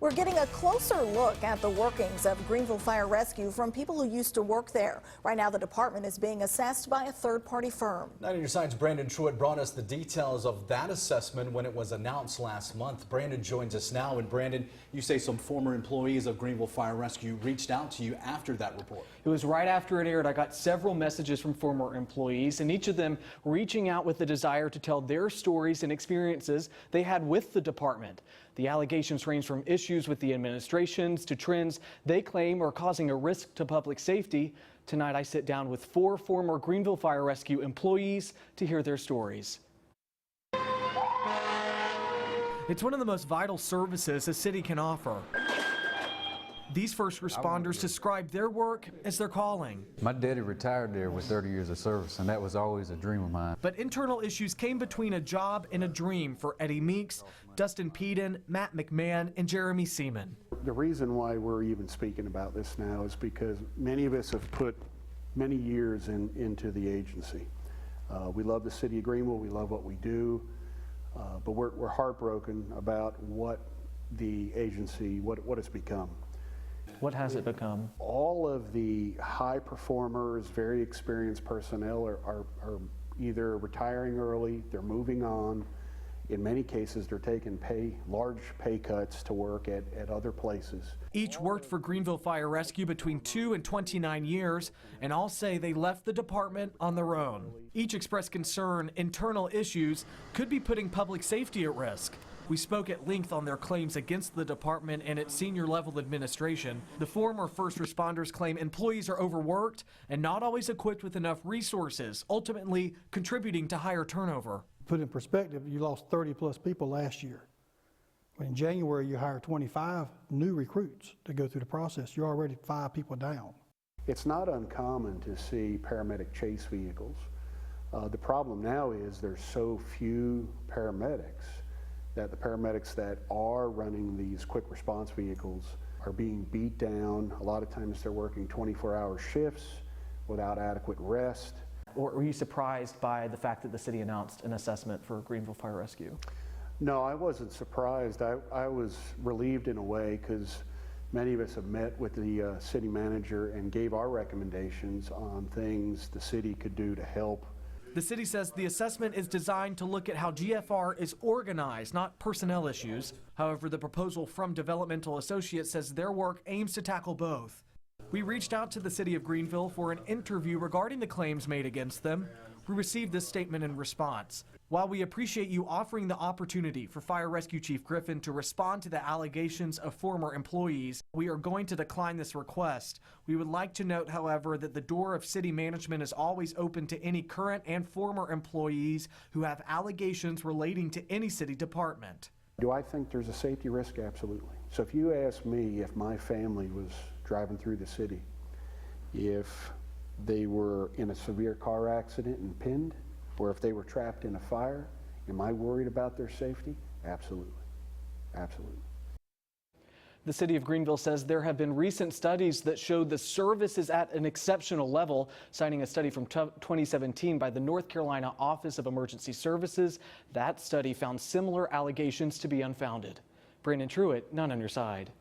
We're getting a closer look at the workings of Greenville Fire Rescue from people who used to work there. Right now, the department is being assessed by a third-party firm. 9 on your side's Brandon Truitt brought us the details of that assessment when it was announced last month. Brandon joins us now. And Brandon, you say some former employees of Greenville Fire Rescue reached out to you after that report. It was right after it aired. I got several messages from former employees, and each of them reaching out with the desire to tell their stories and experiences they had with the department. The allegations range from issues with the administrations to trends they claim are causing a risk to public safety. Tonight, I sit down with 4 former Greenville Fire Rescue employees to hear their stories. It's one of the most vital services a city can offer. These first responders describe their work as their calling. My daddy retired there with 30 years of service, and that was always a dream of mine. But internal issues came between a job and a dream for Eddie Meeks, Dustin Peden, Matt McMahon, and Jeremy Seaman. The reason why we're even speaking about this now is because many of us have put many years into the agency. We love the city of Greenville, we love what we do, but we're heartbroken about what the agency, what it's become. What has it become? All of the high performers, very experienced personnel are either retiring early, they're moving on. In many cases, they're taking large pay cuts to work at other places. Each worked for Greenville Fire Rescue between 2 and 29 years, and all say they left the department on their own. Each expressed concern internal issues could be putting public safety at risk. We spoke at length on their claims against the department and its senior level administration. The former first responders claim employees are overworked and not always equipped with enough resources, ultimately contributing to higher turnover. Put in perspective, you lost 30+ people last year. In January, you hired 25 new recruits to go through the process. You're already 5 people down. It's not uncommon to see paramedic chase vehicles. The problem now is there's so few paramedics that the paramedics that are running these quick response vehicles are being beat down. A lot of times they're working 24-hour shifts without adequate rest. Or were you surprised by the fact that the city announced an assessment for Greenville Fire Rescue? No, I wasn't surprised. I was relieved in a way because many of us have met with the city manager and gave our recommendations on things the city could do to help. The city says the assessment is designed to look at how GFR is organized, not personnel issues. However, the proposal from Developmental Associates says their work aims to tackle both. We reached out to the city of Greenville for an interview regarding the claims made against them. We received this statement in response. While we appreciate you offering the opportunity for Fire Rescue Chief Griffin to respond to the allegations of former employees, we are going to decline this request. We would like to note, however, that the door of city management is always open to any current and former employees who have allegations relating to any city department. Do I think there's a safety risk? Absolutely. So if you ask me if my family was driving through the city, if they were in a severe car accident and pinned, or if they were trapped in a fire, am I worried about their safety? Absolutely. Absolutely. The city of Greenville says there have been recent studies that show the service is at an exceptional level, citing a study from 2017 by the North Carolina Office of Emergency Services. That study found similar allegations to be unfounded. Brandon Truitt, 9 on your side.